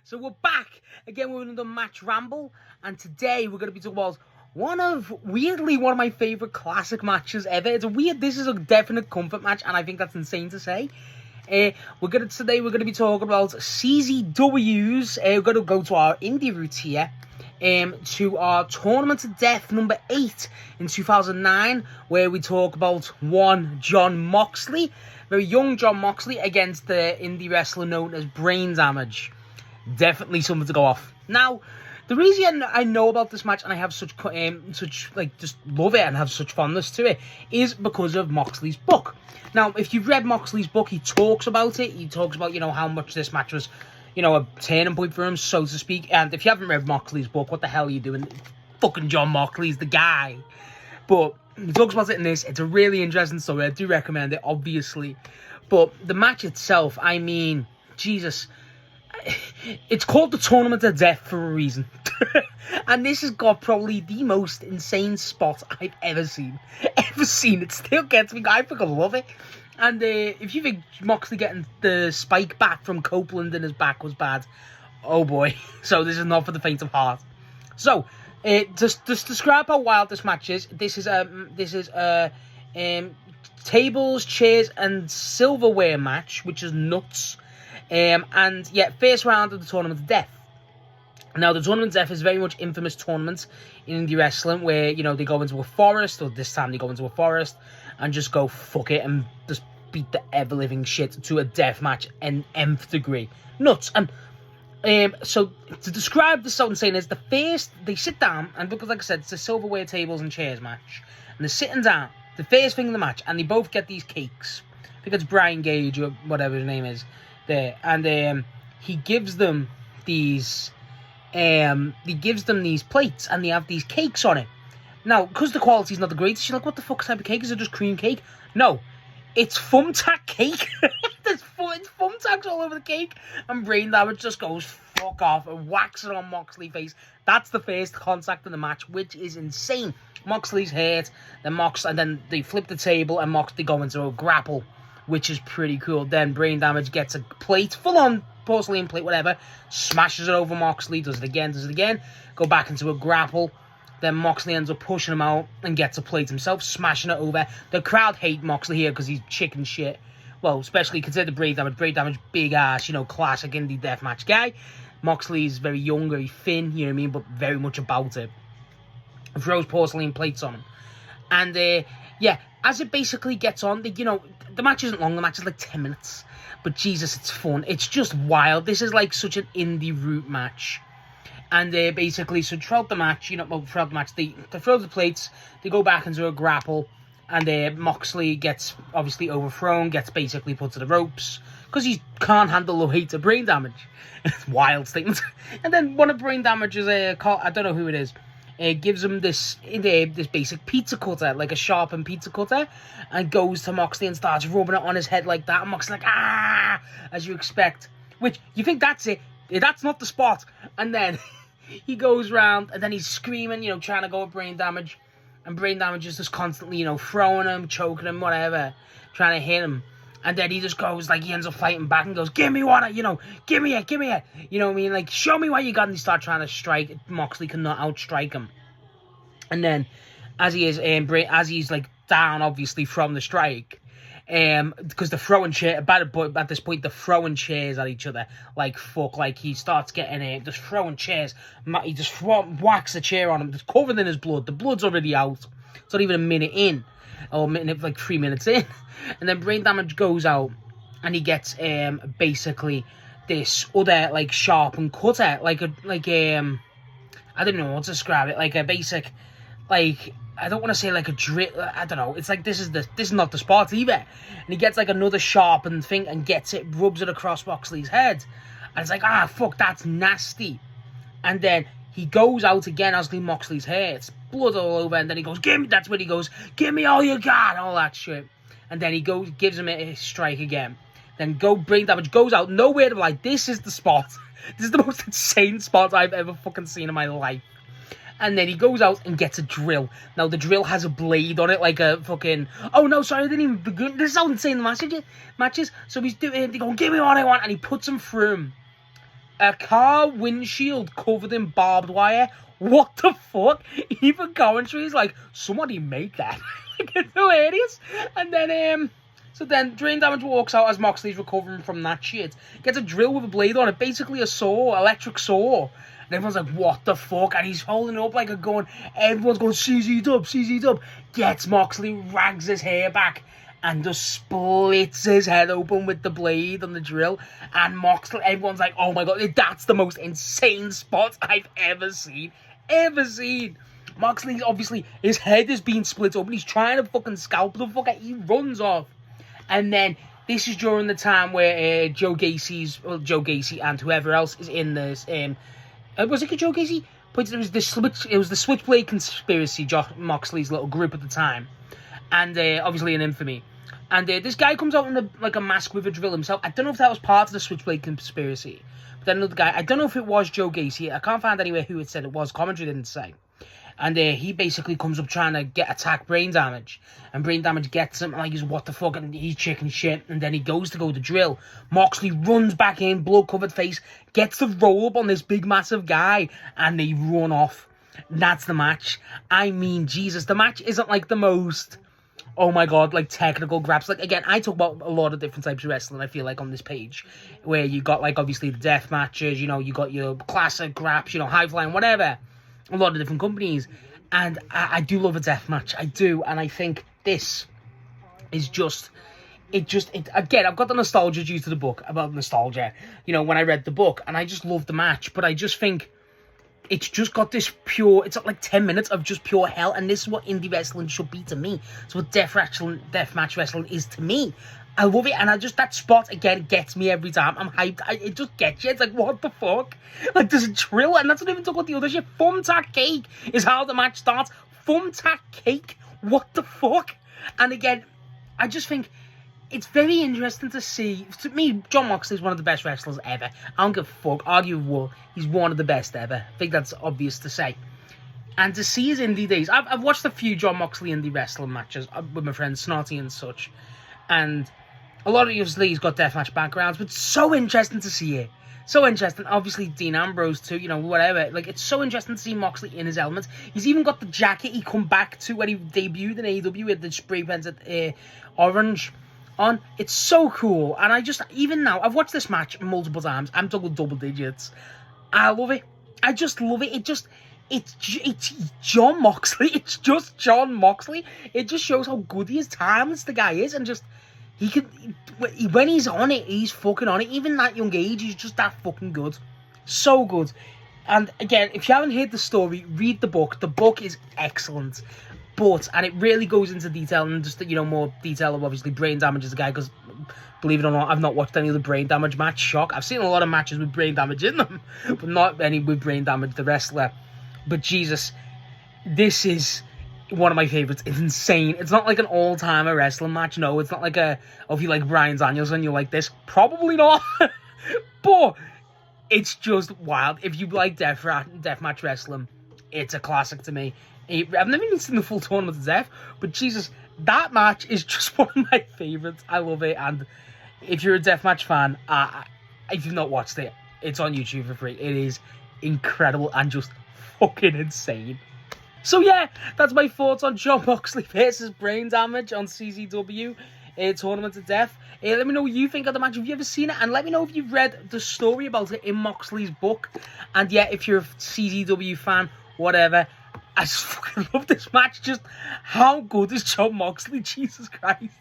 So we're back again with another match ramble, and today we're going to be talking about one of my favourite classic matches ever. This is a definite comfort match, and I think that's insane to say. Today we're going to be talking about CZW's. We're going to go to our indie roots here, to our Tournament of Death number 8 in 2009, where we talk about one Jon Moxley, very young Jon Moxley, against the indie wrestler known as Brain Damage. Definitely something to go off. Now, the reason I know about this match and I have just love it and have such fondness to it is because of Moxley's book. Now, if you've read Moxley's book, he talks about it. He talks about, how much this match was, a turning point for him, so to speak. And if you haven't read Moxley's book, what the hell are you doing? Fucking Jon Moxley's the guy. But he talks about it in this. It's a really interesting story. I do recommend it, obviously. But the match itself, I mean, Jesus, it's called the Tournament of Death for a reason. And this has got probably the most insane spot I've ever seen. It still gets me. I fucking love it. And if you think Moxley getting the spike back from Copeland in his back was bad, oh boy. So this is not for the faint of heart. So, just describe how wild this match is. This is a tables, chairs, and silverware match, which is nuts. And yeah, first round of the Tournament of Death. Now, the Tournament of Death is very much infamous tournament in indie wrestling where, they go into a forest, or this time they go into a forest, and just go fuck it and just beat the ever-living shit to a death match in nth degree. Nuts. And so, to describe the Southern saying is, the first, they sit down, and because, like I said, it's a silverware tables and chairs match, and they're sitting down, the first thing in the match, and they both get these cakes. I think it's Bryan Gage, or whatever his name is, there, and he gives them these plates, and they have these cakes on it. Now, because the quality's not the greatest, you're like, what the fuck type of cake? Is it just cream cake? No, it's thumbtack cake. There's thumbtacks all over the cake, and Brain Damage just goes fuck off and whacks it on Moxley's face. That's the first contact in the match, which is insane. Moxley's hurt, then they flip the table, and Moxley go into a grapple, which is pretty cool. Then Brain Damage gets a plate, full-on porcelain plate, whatever, smashes it over Moxley, does it again, go back into a grapple. Then Moxley ends up pushing him out and gets a plate himself, smashing it over. The crowd hate Moxley here because he's chicken shit. Well, especially consider Brain Damage, big ass, classic indie deathmatch guy. Moxley's very young, very thin, you know what I mean, but very much about it. Throws porcelain plates on him. And, yeah, as it basically gets on, the match isn't long, the match is like 10 minutes. But Jesus, it's fun. It's just wild. This is like such an indie root match. And basically, so throughout the match, they throw the plates, they go back into a grapple, and Moxley gets obviously overthrown, gets basically put to the ropes, because he can't handle the weight of Brain Damage. Wild statement. And then one of Brain Damage's, I don't know who it is, gives him this basic pizza cutter, like a sharpened pizza cutter, and goes to Moxley and starts rubbing it on his head like that, and Moxley's like, as you expect. Which, you think that's it. That's not the spot. And then he goes round, and then he's screaming, trying to go at Brain Damage, and Brain Damage is just constantly, throwing him, choking him, whatever, trying to hit him. And then he just goes, he ends up fighting back and goes, give me water, give me it. You know what I mean? Like, show me what you got. And he starts trying to strike. Moxley cannot outstrike him. And then, as he's, down, obviously, from the strike, because they're throwing chairs, at this point, they're throwing chairs at each other, like, fuck, like, he starts getting, just throwing chairs. He just whacks a chair on him, just covered in his blood. The blood's already out. It's not even a minute in. Or like 3 minutes in. And then Brain Damage goes out, and he gets basically this other sharpened cutter, I don't know how to describe it, like a basic, I don't want to say a drill, I don't know, it's like this is not the spot either. And he gets another sharpened thing and gets it, rubs it across Moxley's head, and it's like, fuck, that's nasty. And then he goes out again as Moxley's hurt, blood all over, and then he goes, that's when he goes, give me all you got, all that shit. And then he gives him a strike again. Then Brain Damage goes out, nowhere to this is the spot. This is the most insane spot I've ever fucking seen in my life. And then he goes out and gets a drill. Now, the drill has a blade on it, like a fucking... Oh, no, sorry, I didn't even begin. This is how insane the matches. So he's doing... They go, give me what I want. And he puts him through him. a car windshield covered in barbed wire. What the fuck? Even commentary is like, somebody made that. Like, it's hilarious. And then, so then Brain Damage walks out as Moxley's recovering from that shit. Gets a drill with a blade on it, basically a saw, electric saw. And everyone's like, what the fuck? And he's holding it up like a gun. Everyone's going, CZ Dub, CZ Dub. Gets Moxley, rags his hair back, and just splits his head open with the blade and the drill. And Moxley, everyone's like, oh my god, that's the most insane spot I've ever seen. Moxley, obviously, his head is being split open. He's trying to fucking scalp the fucker. He runs off. And then, this is during the time where Joe Gacy and whoever else is in this, was it Joe Gacy? But it was the Switchblade Conspiracy, Jon Moxley's little group at the time. And obviously an infamy. And this guy comes out in a mask with a drill himself. I don't know if that was part of the Switchblade Conspiracy. But then another guy, I don't know if it was Joe Gacy. I can't find anywhere who it said it was. Commentary didn't say. And he basically comes up trying to attack Brain Damage. And Brain Damage gets him, like, he's what the fuck, and he's chicken shit. And then he goes to go to drill. Moxley runs back in, blood-covered face, gets the roll-up on this big, massive guy, and they run off. And that's the match. I mean, Jesus, the match isn't, like, the most, oh my god, like, technical grabs. Like, again, I talk about a lot of different types of wrestling, I feel like, on this page. Where you got, like, obviously the death matches, you know, you got your classic graps, you know, high-flying, whatever. A lot of different companies, and I do love a death match. I do, and I think this is again, I've got the nostalgia due to the book, about nostalgia, you know, when I read the book, and I just love the match, but I just think it's just got this pure, it's like 10 minutes of just pure hell, and this is what indie wrestling should be to me. It's what death match wrestling is to me. I love it, and that spot, again, gets me every time. I'm hyped. It just gets you. It's like, what the fuck? Like, there's a drill, and that's not even talking about the other shit. Thumbtack cake is how the match starts. Thumbtack cake? What the fuck? And again, I just think it's very interesting to see. To me, Jon Moxley is one of the best wrestlers ever. I don't give a fuck. Arguable, he's one of the best ever. I think that's obvious to say. And to see his indie days, I've watched a few Jon Moxley indie wrestling matches with my friend Snotty and such. And a lot of he's got deathmatch backgrounds, but so interesting to see it. So interesting. Obviously, Dean Ambrose too, you know, whatever. Like, it's so interesting to see Moxley in his elements. He's even got the jacket he come back to when he debuted in AEW with the spray painted orange on. It's so cool. And even now, I've watched this match multiple times. I'm talking double digits. I love it. I just love it. It's Jon Moxley. It's just Jon Moxley. It just shows how good he is, timeless the guy is, and just when he's on it, he's fucking on it. Even that young age, he's just that fucking good. So good. And again, if you haven't heard the story, read the book. The book is excellent. And it really goes into detail, and just, you know, more detail of obviously Brain Damage as a guy, because believe it or not, I've not watched any of the Brain Damage match. Shock. I've seen a lot of matches with Brain Damage in them, but not any with Brain Damage, the wrestler. But Jesus, this is one of my favorites. It's insane. It's not like an all-timer wrestling match. No, it's not like if you like Bryan Danielson, you like this. Probably not. But it's just wild. If you like deathmatch wrestling, it's a classic to me. I've never even seen the full Tournament of Death, but Jesus, that match is just one of my favorites. I love it. And if you're a deathmatch fan, if you've not watched it, it's on YouTube for free. It is incredible and just fucking insane. So yeah, that's my thoughts on Jon Moxley versus Brain Damage on CZW Tournament of Death. Let me know what you think of the match. Have you ever seen it? And let me know if you've read the story about it in Moxley's book. And yeah, if you're a CZW fan, whatever. I just fucking love this match. Just how good is Jon Moxley? Jesus Christ.